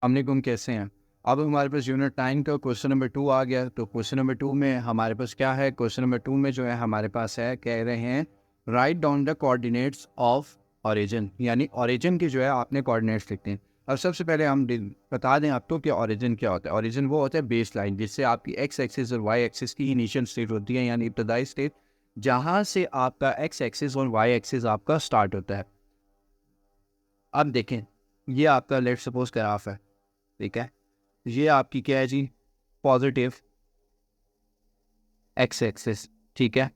अस्सलामुअलैकुम, कैसे हैं। अब हमारे पास यूनिट 9 का क्वेश्चन नंबर 2 आ गया। तो क्वेश्चन नंबर 2 में हमारे पास क्या है, क्वेश्चन नंबर 2 में जो है हमारे पास है, कह रहे हैं write down the coordinates of origin, यानी ओरिजिन की जो है आपने कोऑर्डिनेट्स लिखते हैं। अब सबसे पहले हम बता दें आपको कि ओरिजिन क्या होता है। ओरिजिन वो होता है बेस लाइन, जिससे आपकी एक्स एक्सिस और वाई एक्सिस की इनिशियल स्टेट होती है, यानी इब्तदाई स्टेट, जहाँ से आपका एक्स एक्सिस और वाई एक्सिस आपका स्टार्ट होता है। अब देखें, ये आपका लेट सपोज ग्राफ है, ठीक है। ये आपकी क्या है जी, पॉजिटिव एक्स एक्सिस, ठीक है।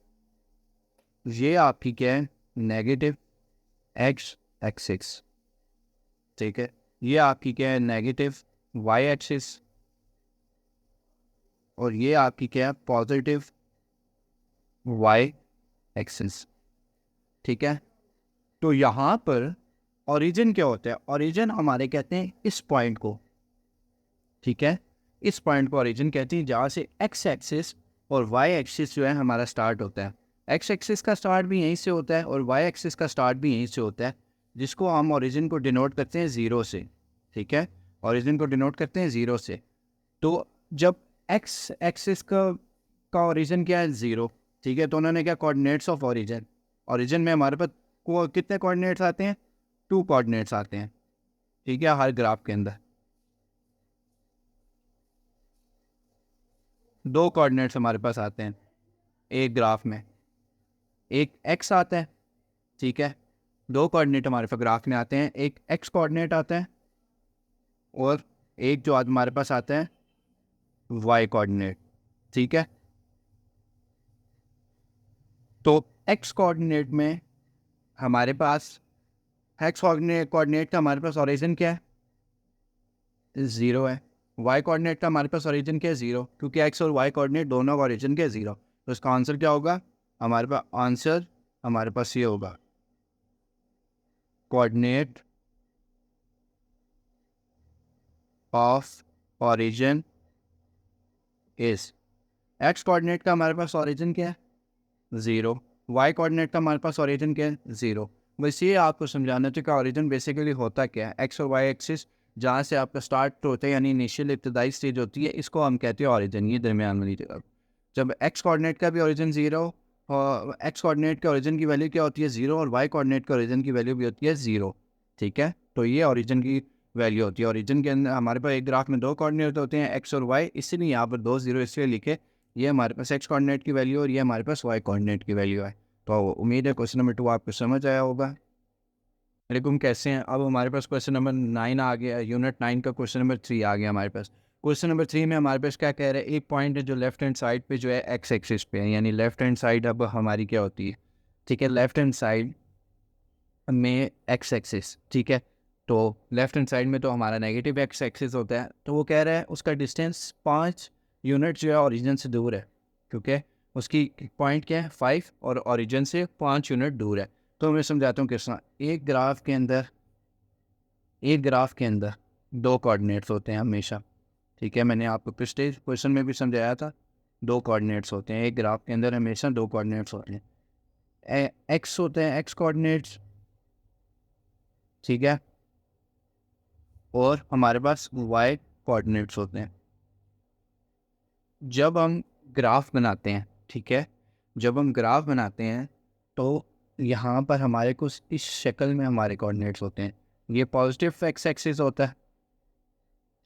ये आपकी क्या है, नेगेटिव एक्स एक्सिस, ठीक है। ये आपकी क्या है, नेगेटिव वाई एक्सिस, और ये आपकी क्या है, पॉजिटिव वाई एक्सिस, ठीक है। तो यहाँ पर ओरिजिन क्या होता है, ओरिजिन हमारे कहते हैं इस पॉइंट को, ठीक है। इस पॉइंट को ओरिजिन कहते हैं, जहाँ से एक्स एक्सिस और वाई एक्सिस जो है हमारा स्टार्ट होता है। एक्स एक्सिस का स्टार्ट भी यहीं से होता है और वाई एक्सिस का स्टार्ट भी यहीं से होता है, जिसको हम ओरिजिन को डिनोट करते हैं ज़ीरो से, ठीक है। ओरिजिन को डिनोट करते हैं ज़ीरो से। तो जब एक्स एक्सिस का ओरिजिन क्या है, ज़ीरो, ठीक है। तो उन्होंने क्या, कोऑर्डिनेट्स ऑफ ओरिजिन, ओरिजिन में हमारे पास कितने कोऑर्डिनेट्स आते हैं, टू कोऑर्डिनेट्स आते हैं, ठीक है, हर ग्राफ के अंदर दो कोऑर्डिनेट्स हमारे पास आते हैं एक ग्राफ में। एक एक्स आता है, ठीक है। दो कोऑर्डिनेट हमारे पास ग्राफ में आते हैं, एक एक्स कोऑर्डिनेट आता है और एक जो आज हमारे पास आता है वाई कोऑर्डिनेट, ठीक है। तो एक्स कोऑर्डिनेट में हमारे पास, एक्स कोऑर्डिनेट का हमारे पास ओरिजिन क्या है, ज़ीरो है। वाई कोऑर्डिनेट का हमारे पास ओरिजिन क्या है, ज़ीरो, क्योंकि एक्स और वाई कोऑर्डिनेट दोनों का ओरिजिन क्या है, ज़ीरो। तो इसका आंसर क्या होगा, हमारे पास आंसर हमारे पास ये होगा, coordinate of origin is, x coordinate का हमारे पास ओरिजिन क्या है, ज़ीरो। वाई कोऑर्डिनेट का हमारे पास ओरिजिन क्या है, ज़ीरो। बस ये आपको समझाना चाहिए कि ओरिजिन बेसिकली होता क्या है। एक्स और वाई एक्सिस जहाँ से आपका स्टार्ट होता है, यानी इनिशियल इब्तदाई स्टेज होती है, इसको हम कहते हैं ओरिजिन, ये दरमियान वाली जगह। जब एक्स कोऑर्डिनेट का भी ओरिजिन ज़ीरो, और एक्स कोऑर्डिनेट के ओरिजिन की वैल्यू क्या होती है, ज़ीरो, और वाई कोऑर्डिनेट के ओरिजिन की वैल्यू भी होती है ज़ीरो, ठीक है। तो ये ओरिजिन की वैल्यू होती है। ओरिजिन के अंदर हमारे पास एक ग्राफ में दो कोऑर्डिनेट होते हैं, एक्स और वाई, इसीलिए यहाँ पर दो ज़ीरो इसलिए लिखे। ये हमारे पास एक्स कोऑर्डिनेट की वैल्यू और ये हमारे पास वाई कोऑर्डिनेट की वैल्यू है। तो उम्मीद है क्वेश्चन नंबर 2 आपको समझ आया होगा। वालेकुम, कैसे हैं। अब हमारे पास क्वेश्चन नंबर 9 आ गया, यूनिट 9 का क्वेश्चन नंबर 3 आ गया हमारे पास। क्वेश्चन नंबर 3 में हमारे पास क्या कह रहे हैं, एक पॉइंट है जो लेफ्ट हैंड साइड पे जो है एक्स एक्सिस पे है, यानी लेफ्ट हैंड साइड अब हमारी क्या होती है, ठीक है। लेफ्ट हैंड साइड में एक्स एक्सिस, ठीक है। तो लेफ्ट हैंड साइड में तो हमारा नेगेटिव एक्स एक्सिस होता है। तो वो कह रहा है उसका डिस्टेंस 5 यूनिट जो है ओरिजिन से दूर है, क्योंकि उसकी पॉइंट क्या है 5 और ओरिजिन से 5 यूनिट दूर है। तो मैं समझाता हूँ किस तरह। एक ग्राफ के अंदर दो कोऑर्डिनेट्स होते हैं हमेशा, ठीक है। मैंने आपको पिछले क्वेश्चन में भी समझाया था, दो कोऑर्डिनेट्स होते हैं एक ग्राफ के अंदर, हमेशा दो कोऑर्डिनेट्स होते हैं। एक्स होते हैं एक्स कोऑर्डिनेट्स, ठीक है, और हमारे पास वाई कोऑर्डिनेट्स होते हैं। जब हम ग्राफ बनाते हैं, ठीक है, जब हम ग्राफ बनाते हैं तो यहाँ पर हमारे कुछ इस शक्ल में हमारे कोऑर्डिनेट्स होते हैं। ये पॉजिटिव एक्स एक्सिस होता है,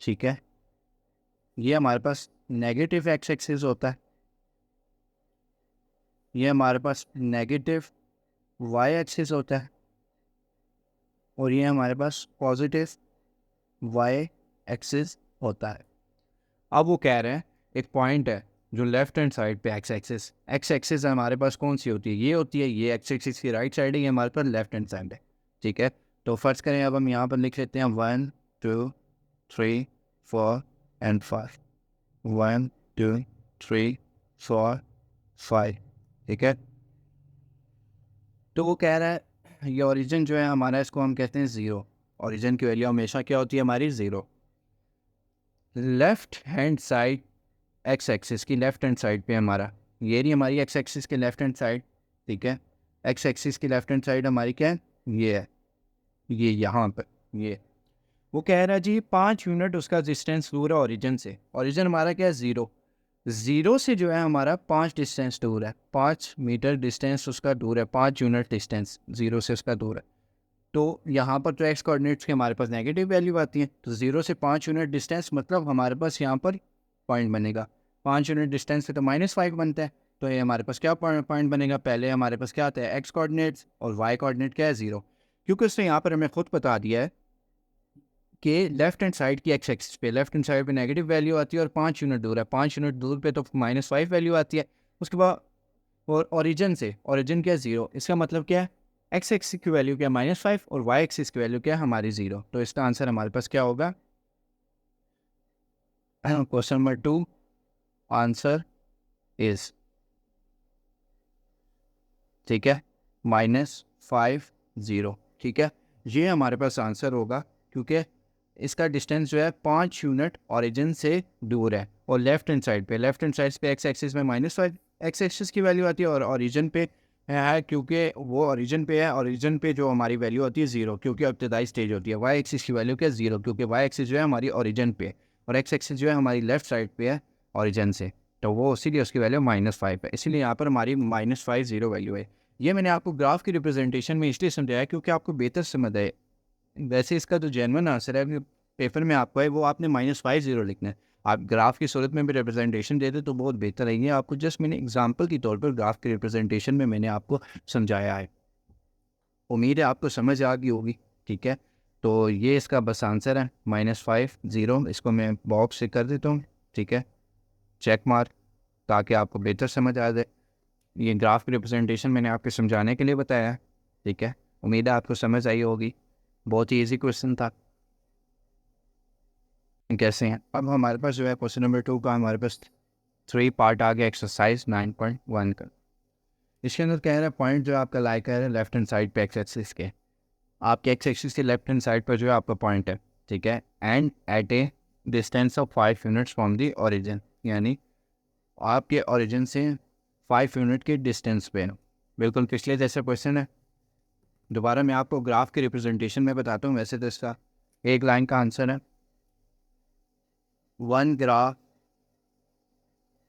ठीक है। ये हमारे पास नेगेटिव एक्स एक्सिस होता है। ये हमारे पास नेगेटिव वाई एक्सिस होता है, और ये हमारे पास पॉजिटिव वाई एक्सिस होता है। अब वो कह रहे हैं एक पॉइंट है जो लेफ्ट हैंड साइड पे एक्स एक्सिस हमारे पास कौन सी होती है, ये होती है। ये एक्स एक्सिस की राइट साइड है, ये हमारे पास लेफ्ट हैंड साइड है, ठीक है। तो फर्ज करें, अब हम यहाँ पर लिख लेते हैं 1 2 3 4 एंड 5, 1 2 3 4 5, ठीक है। तो वो कह रहा है ये ओरिजिन जो है हमारा, इसको हम कहते हैं ज़ीरो। ओरिजिन की वैल्यू हमेशा क्या होती है हमारी, zero. Left hand side x axis की लेफ्ट हैंड साइड पे हमारा, ये नहीं हमारी एक्स एक्सिस की लेफ्ट हैंड साइड, ठीक है। एक्स एक्सिस की लेफ्ट हैंड साइड हमारी क्या है, ये है, ये यहाँ पर, ये। वो कह रहा है जी 5 यूनिट उसका डिस्टेंस दूर है ओरिजिन से। ओरिजिन हमारा क्या है 0, 0 से जो है हमारा 5 डिस्टेंस दूर है, 5 मीटर डिस्टेंस उसका दूर है, 5 यूनिट डिस्टेंस 0 से उसका दूर है। तो यहाँ पर तो एक्स कोऑर्डिनेट्स की हमारे पास नेगेटिव वैल्यू आती है, तो 0 से 5 यूनिट डिस्टेंस मतलब हमारे पास यहाँ पर पॉइंट बनेगा। 5 यूनिट डिस्टेंस से तो -5 बनता है, तो ये हमारे पास क्या पॉइंट बनेगा, पहले हमारे पास क्या आता है एक्स कोऑर्डिनेट्स और वाई कोऑर्डिनेट क्या है 0, क्योंकि उसने यहाँ पर हमें खुद बता दिया है कि लेफ्ट हैंड साइड की एक्स एक्सिस पे लेफ्ट हैंड साइड पे नेगेटिव वैल्यू आती है और 5 यूनिट दूर है, 5 यूनिट दूर पे तो -5 वैल्यू आती है। उसके बाद और ओरिजिन से, ओरिजिन क्या है 0, इसका मतलब क्या है एक्स एक्सिस की वैल्यू क्या है -5 और वाई एक्सिस की वैल्यू क्या है हमारी 0। तो इसका आंसर हमारे पास क्या होगा, क्वेश्चन नंबर 2 आंसर इज, ठीक है, -5 0। ठीक है, ये हमारे पास आंसर होगा, क्योंकि इसका डिस्टेंस जो है 5 यूनिट ओरिजिन से दूर है और लेफ्ट हैंड साइड पे एक्स एक्सिस में -5 एक्स एक्सिस की वैल्यू आती है और ओरिजिन पे है, क्योंकि वो ओरिजिन पे है, ओरिजिन पे जो हमारी वैल्यू होती है 0, क्योंकि इब्तदाई स्टेज होती है। वाई एक्सिस की वैल्यू क्या है 0, क्योंकि वाई एक्सिस जो है हमारी ओरिजिन पे और एक्स एक्सिस जो है हमारी लेफ्ट साइड पे है ओरिजिन से, तो वो इसीलिए उसकी वैल्यू -5 है, इसीलिए यहाँ पर हमारी -5 0 वैल्यू है। ये मैंने आपको ग्राफ की रिप्रेजेंटेशन में इसलिए समझाया क्योंकि आपको बेहतर समझ आए। वैसे इसका जो जेन्युइन आंसर है कि पेपर में आपको है वो आपने -5 0 लिखना है। आप ग्राफ की सूरत में भी रिप्रेजेंटेशन दे दे तो बहुत बेहतर है। ये आपको जस्ट मैंने एग्जांपल के तौर पर ग्राफ की रिप्रेजेंटेशन में मैंने आपको समझाया है। उम्मीद है आपको समझ आ गई होगी। ठीक है, तो ये इसका बस आंसर है -5 0। इसको मैं बॉक्स से कर देता हूँ, ठीक है, चेक मार्क, ताकि आपको बेहतर समझ आ जाए। ये ग्राफ की रिप्रेजेंटेशन मैंने आपके समझाने के लिए बताया है। ठीक है, उम्मीद है आपको समझ आई होगी। बहुत ही ईजी क्वेश्चन था। कैसे हैं, अब हमारे पास जो है क्वेश्चन नंबर 2 का हमारे पास 3 पार्ट आ गया एक्सरसाइज 9.1 का। इसके अंदर कह रहा है पॉइंट जो आपका लाई कर रहा है लेफ्ट हैंड साइड पे एक्स एक्सिस के, आपके एक्स एक्सिस के लेफ्ट हैंड साइड पर जो है आपका पॉइंट है, ठीक है, and at a distance of 5 units from the origin, यानी आपके ओरिजिन से 5 यूनिट के डिस्टेंस पे। बिल्कुल पिछले जैसा क्वेश्चन है। दोबारा मैं आपको ग्राफ की रिप्रेजेंटेशन में बताता हूँ। वैसे तो इसका एक लाइन का आंसर है, वन ग्राफ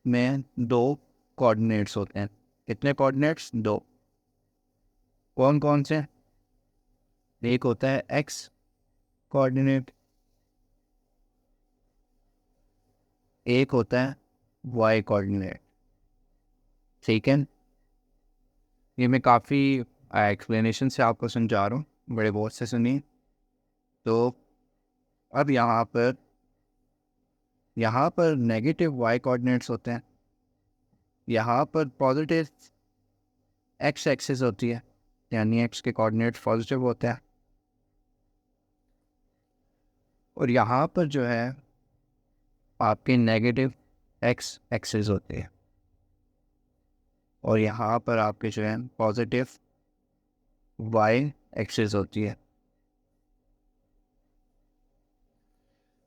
में 2 कोऑर्डिनेट्स होते हैं। कितने कोऑर्डिनेट्स, 2। कौन कौन से, एक होता है एक्स कोऑर्डिनेट, एक होता है वाई कोऑर्डिनेट। ठीक है, ये मैं काफ़ी एक्सप्लेनेशन से आपको समझा रहा हूँ, बड़े बहुत से सुनिए। तो अब यहाँ पर नेगेटिव वाई कोऑर्डिनेट्स होते हैं, यहाँ पर पॉजिटिव एक्स एक्सिस होती है, यानी एक्स के कोऑर्डिनेट्स पॉजिटिव होते हैं, और यहाँ पर जो है आपके नेगेटिव एक्स एक्सिस होते हैं, और यहाँ पर आपके जो है पॉजिटिव वाई एक्सिस होती है।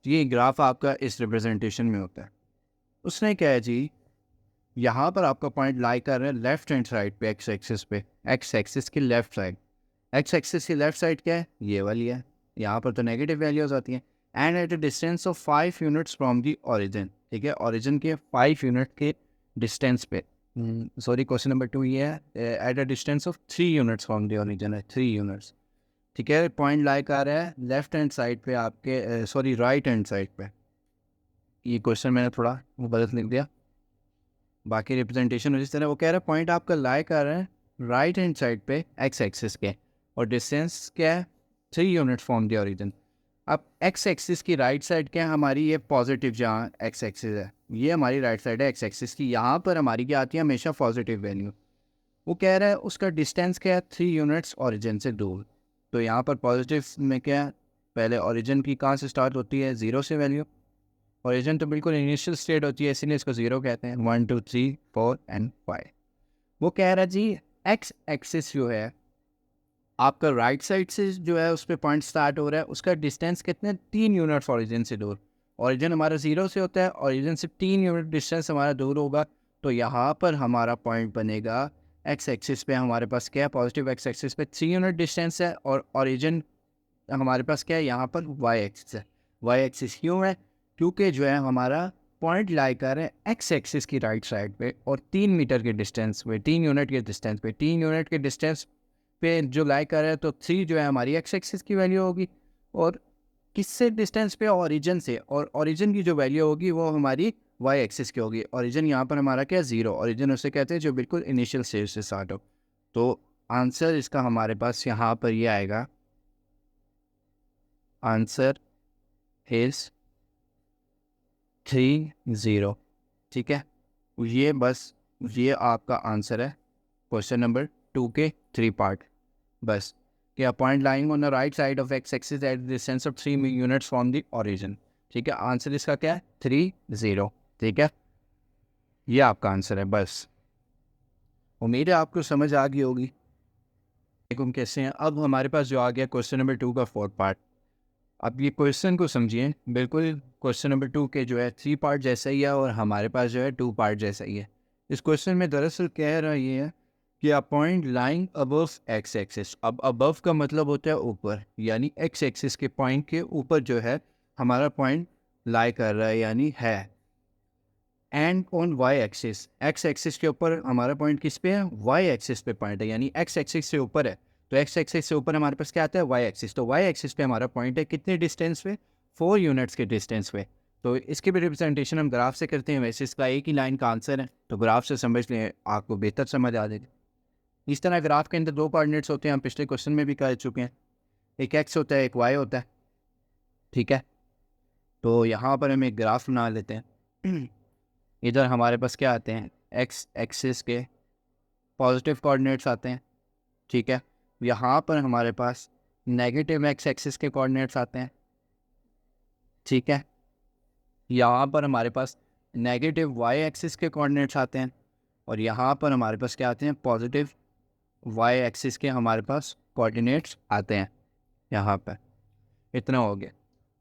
ये ग्राफ आपका इस रिप्रेजेंटेशन में होता है। उसने क्या है जी, यहाँ पर आपका पॉइंट लाई कर रहा है लेफ्ट हैंड साइड पे एक्स एक्सिस पे, एक्स एक्सिस की लेफ्ट साइड। एक्स एक्सिस की लेफ्ट साइड क्या है, ये वाली है। यहाँ पर तो नेगेटिव वैल्यूज आती हैं। And at a distance of 5 units from the origin, ठीक है, ओरिजिन के 5 यूनिट के डिस्टेंस पे, सॉरी क्वेश्चन नंबर 2 ये है, at a distance of 3 units from the origin है, 3 यूनिट्स। ठीक है, पॉइंट लाई कर रहा है लेफ्ट हैंड साइड पे आपके, सॉरी राइट हैंड साइड पे। ये क्वेश्चन मैंने थोड़ा गलत लिख दिया, बाकी रिप्रेजेंटेशन इस तरह। वो कह रहा है पॉइंट आपका लाई कर रहा है राइट हैंड साइड पे एक्स एक्सिस के, और डिस्टेंस क्या है 3 यूनिट फ्रॉम द ओरिजिन। अब एक्स एक्सिस की राइट साइड क्या है हमारी, ये पॉजिटिव, जहाँ एक्स एक्सिस है ये हमारी राइट साइड है एक्स एक्सिस की, यहाँ पर हमारी क्या आती है हमेशा पॉजिटिव वैल्यू। वो कह रहा है उसका डिस्टेंस क्या है 3 यूनिट्स ओरिजिन से दूर। तो यहाँ पर पॉजिटिव में क्या है, पहले ओरिजिन की कहाँ से स्टार्ट होती है, 0 से वैल्यू। ओरिजिन तो बिल्कुल इनिशियल स्टेट होती है, इसीलिए इसको 0 कहते हैं। 1 2 3 4 एंड 5। वो कह रहा है जी एक्स एक्सिस जो है आपका राइट साइड से जो है उस पर पॉइंट स्टार्ट हो रहा है, उसका डिस्टेंस कितने, 3 यूनिट्स ओरिजिन से दूर। ओरिजिन हमारा 0 से होता है, ओरिजिन से 3 यूनिट डिस्टेंस हमारा दूर होगा। तो यहाँ पर हमारा पॉइंट बनेगा एक्स एक्सिस पे हमारे पास क्या है, पॉजिटिव एक्स एक्सिस पे 3 यूनिट डिस्टेंस है, और ओरिजिन हमारे पास क्या है यहाँ पर वाई एक्सिस है। वाई एक्सिस क्यों है? क्योंकि जो है हमारा पॉइंट लाई कर रहे हैं एक्स एक्सिस की राइट साइड पे और 3 मीटर के डिस्टेंस पे, 3 यूनिट के डिस्टेंस पे, 3 यूनिट के डिस्टेंस पे जो लाई कर रहे हैं, तो 3 जो है हमारी एक्स एक्सिस की वैल्यू होगी और किससे डिस्टेंस पे? ओरिजिन से, और ओरिजिन की जो वैल्यू होगी वो हमारी वाई एक्सिस की होगी। ओरिजिन यहाँ पर हमारा क्या? 0। ओरिजिन उसे कहते हैं जो बिल्कुल इनिशियल स्टेज से स्टार्ट हो। तो आंसर इसका हमारे पास यहाँ पर ये आएगा, आंसर इज 3, 0। ठीक है, ये बस ये आपका आंसर है क्वेश्चन नंबर 2 के 3 पार्ट। बस कि a point lying on the right side of x axis at distance of 3 units from the origin. ठीक है, आंसर इसका क्या है? 3, 0। ठीक है, ये आपका आंसर है। बस उम्मीद है आपको समझ आ गई होगी हम कैसे हैं। अब हमारे पास जो आ गया क्वेश्चन नंबर 2 का 4th पार्ट। अब ये क्वेश्चन को समझिए, बिल्कुल क्वेश्चन नंबर 2 के जो है 3 पार्ट जैसा ही है और हमारे पास जो है 2 पार्ट जैसा ही है। इस क्वेश्चन में दरअसल कह रहा ये है कि a point lying above x axis. अब अबव का मतलब होता है ऊपर, यानी एक्स एक्सिस के पॉइंट के ऊपर जो है हमारा पॉइंट लाई कर रहा है, यानी है। And on Y axis, X axis के ऊपर हमारा पॉइंट किस पे है? वाई एक्सिस पे पॉइंट है, यानी एक्स एक्सिस से ऊपर है। तो एक्स एक्सिस से ऊपर हमारे पास क्या आता है? Y axis. तो वाई एक्सिस पे हमारा पॉइंट है कितने डिस्टेंस पे? 4 यूनिट्स के डिस्टेंस पे। तो इसकी भी रिप्रेजेंटेशन हम ग्राफ से करते हैं। वैसे इसका एक ही लाइन का आंसर है, तो ग्राफ से समझ लें, आपको बेहतर समझ आ जाएगा। इस तरह ग्राफ के अंदर 2 कोऑर्डिनेट्स होते हैं, हम पिछले क्वेश्चन में भी कह चुके हैं। एक एक्स होता है, एक वाई होता है। ठीक है, तो यहाँ पर हम एक ग्राफ बना लेते हैं। इधर हमारे पास क्या आते हैं? एक्स एक्सिस के पॉजिटिव कोऑर्डिनेट्स आते हैं। ठीक है, यहाँ पर हमारे पास नेगेटिव एक्स एक्सिस के कोऑर्डिनेट्स आते हैं। ठीक है, यहाँ पर हमारे पास नेगेटिव वाई एक्सिस के कोऑर्डिनेट्स आते हैं और यहाँ पर हमारे पास क्या आते हैं? पॉजिटिव वाई एक्सिस के हमारे पास कोऑर्डिनेट्स आते हैं। यहाँ पर इतना हो गया।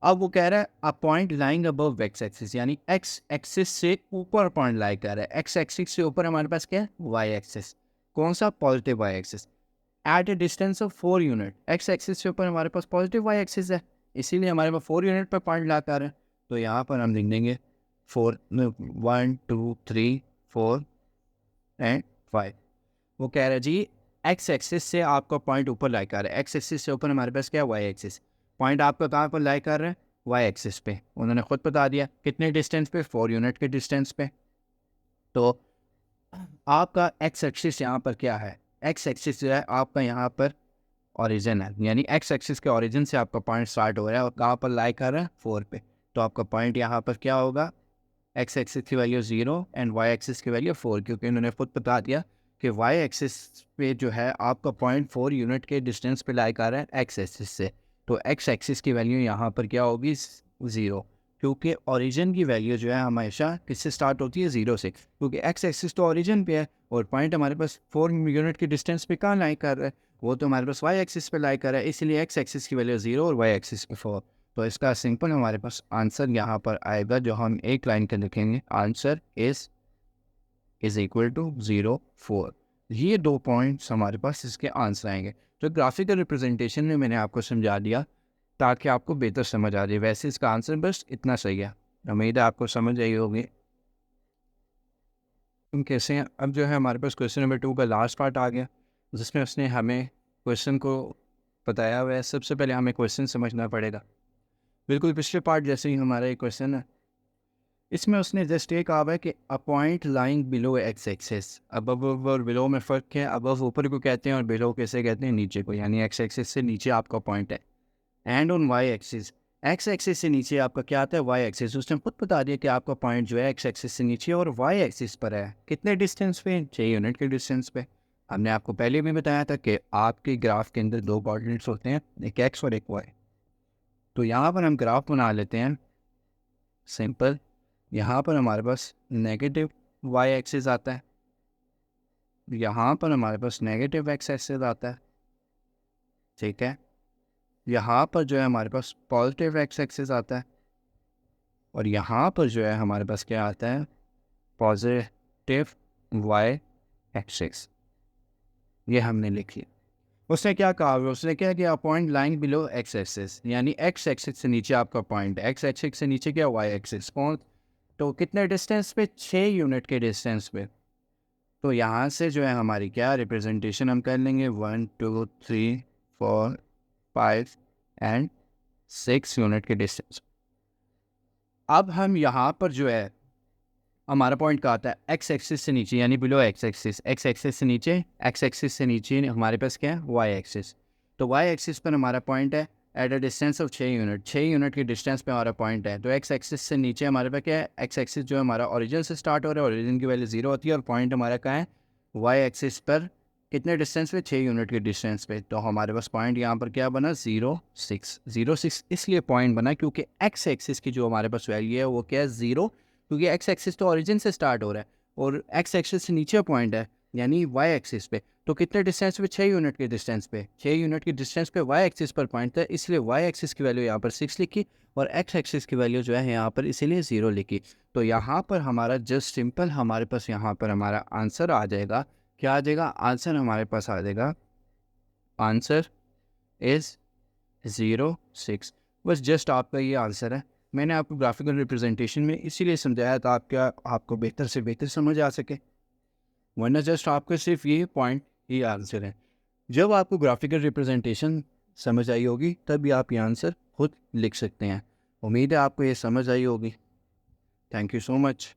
अब वो कह रहा है a point lying above x axis, यानी एक्स एक्सिस से ऊपर पॉइंट लाई कर रहा है। एक्स एक्सिस से ऊपर हमारे पास क्या है? Y axis. कौन सा? Positive Y axis. At a distance of 4 unit, X axis से ऊपर हमारे पास पॉजिटिव वाई एक्सिस है, इसीलिए हमारे पास 4 यूनिट पर पॉइंट ला कर रहे हैं। तो यहाँ पर हम लिख देंगे 4, 1 2 3 4 एंड 5। वो कह रहा है जी एक्स एक्सिस से आपका पॉइंट ऊपर लाई कर रहा है। एक्स एक्सिस से ऊपर हमारे पास क्या है? Y axis. पॉइंट आपका कहाँ पर लाई कर रहा है? वाई एक्सिस पे। उन्होंने खुद बता दिया कितने डिस्टेंस पे? 4 यूनिट के डिस्टेंस पे। तो आपका एक्स एक्सिस यहाँ पर क्या है? एक्स एक्सिस जो है आपका यहाँ पर ओरिजिन है, यानी एक्स एक्सिस के ओरिजिन से आपका पॉइंट स्टार्ट हो रहा है और कहाँ पर लाई कर रहा है? 4 पे। तो आपका पॉइंट यहाँ पर क्या होगा? एक्स एक्सिस की वैल्यू 0 एंड वाई एक्सिस की वैल्यू 4, क्योंकि इन्होंने खुद बता दिया कि वाई एक्सिस पे जो है आपका पॉइंट 4 यूनिट के डिस्टेंस पे लाई कर रहा है एक्स एक्सिस से। तो एक्स एक्सिस की वैल्यू यहाँ पर क्या होगी? 0, क्योंकि ओरिजिन की वैल्यू जो है हमेशा किससे स्टार्ट होती है? 0 से, क्योंकि एक्स एक्सिस तो ओरिजिन पे है और पॉइंट हमारे पास 4 यूनिट के डिस्टेंस पे कहाँ लाई कर रहा है? वो तो हमारे पास वाई एक्सिस पे लाई कर रहा है, इसलिए एक्स एक्सिस की वैल्यू 0 और वाई एक्सिस पे 4। तो इसका सिंपल हमारे पास आंसर यहाँ पर आएगा, जो हम एक लाइन के लिखेंगे, आंसर इज इक्वल टू 0, 4। ये 2 पॉइंट्स हमारे पास इसके आंसर आएंगे। तो ग्राफिकल रिप्रेजेंटेशन में मैंने आपको समझा दिया ताकि आपको बेहतर समझ आ जाए। वैसे इसका आंसर बस इतना सही है। उम्मीद है आपको समझ आई होगी। तुम कैसे हैं? अब जो है हमारे पास क्वेश्चन नंबर 2 का लास्ट पार्ट आ गया, जिसमें उसने हमें क्वेश्चन को बताया हुआ है। सबसे पहले हमें क्वेश्चन समझना पड़ेगा। बिल्कुल पिछले पार्ट जैसे ही हमारा एक क्वेश्चन है, इसमें उसने जस्ट ये कहा है कि a point lying below x axis. Above और बिलो में फ़र्क है। अबव ऊपर को कहते हैं और बिलो कैसे कहते हैं? नीचे को, यानी एक्स एक्सिस से नीचे आपका पॉइंट है। And on Y axis, X axis से नीचे आपका क्या आता है? Y axis. उसने खुद बता दिया कि आपका पॉइंट जो है एक्स एक्सिस से नीचे और वाई एक्सिस पर है। कितने डिस्टेंस पे? 6 यूनिट के डिस्टेंस पे। हमने आपको पहले भी बताया था कि आपके ग्राफ के अंदर 2 कोऑर्डिनेट्स होते हैं, एक एक्स और एक वाई। तो यहाँ पर हम ग्राफ बना लेते हैं सिंपल। यहाँ पर हमारे पास नेगेटिव वाई एक्सिस आता है, यहाँ पर हमारे पास नेगेटिव एक्स एक्सिस आता है। ठीक है, यहाँ पर जो है हमारे पास पॉजिटिव एक्स एक्सिस आता है और यहाँ पर जो है हमारे पास क्या आता है? Positive Y axis. ये हमने लिख लिया। उसने क्या कहा हुआ है? उसने क्या किया, point line below x axis, यानी एक्स एक्सिस से नीचे आपका पॉइंट है, एक्स एक्सिस से नीचे क्या, वाई एक्सिस। कौन, तो कितने डिस्टेंस पे, 6 यूनिट के डिस्टेंस पे। तो यहाँ से जो है हमारी क्या रिप्रेजेंटेशन हम कर लेंगे, 1 2 3 4 5 एंड 6 यूनिट के डिस्टेंस। अब हम यहाँ पर जो है हमारा पॉइंट कहाँ आता है, एक्स एक्सिस से नीचे, यानी below x axis, X axis से नीचे, एक्स एक्सिस से नीचे हमारे पास क्या है, वाई एक्सिस। तो वाई एक्सिस पर हमारा पॉइंट है at a distance of 6 unit, 6 unit की डिस्टेंस पे हमारा पॉइंट है। तो एक्स एक्सिस से नीचे हमारे पास क्या है, एक्स एक्सिस जो है हमारा ओरिजिन से स्टार्ट हो रहा है, ओरिजिन की वैल्यू 0 होती है, और पॉइंट हमारा कहाँ है, वाई एक्सिस पर कितने डिस्टेंस पे, 6 यूनिट के डिस्टेंस पे। तो हमारे पास पॉइंट यहाँ पर क्या बना, 0 6 इसलिए पॉइंट बना क्योंकि एक्स एक्सिस की जो हमारे पास वैल्यू है वो क्या है, 0, क्योंकि एक्स एक्सिस तो ओरिजिन से स्टार्ट हो रहा है और एक्स एक्सिस से नीचे पॉइंट है यानी वाई एक्सिस पे। तो कितने डिस्टेंस पे, 6 यूनिट के डिस्टेंस पे, 6 यूनिट की डिस्टेंस पे वाई एक्सिस पर पॉइंट था, इसलिए वाई एक्सिस की वैल्यू यहाँ पर 6 लिखी और एक्स एक्सिस की वैल्यू जो है यहाँ पर इसीलिए 0 लिखी। तो यहाँ पर हमारा जस्ट सिंपल हमारे पास यहाँ पर हमारा आंसर आ जाएगा। क्या आ जाएगा, आंसर हमारे पास आ जाएगा, आंसर इज़ 0 6। बस जस्ट आपका ये आंसर है। मैंने आपको ग्राफिकल रिप्रेजेंटेशन में इसीलिए समझाया था आपका, आपको बेहतर से बेहतर समझ आ सके, वरना जस्ट आपका सिर्फ ये पॉइंट ही आंसर है। जब आपको ग्राफिकल रिप्रेजेंटेशन समझ आई होगी तभी आप ये आंसर खुद लिख सकते हैं। उम्मीद है आपको ये समझ आई होगी। Thank you so much.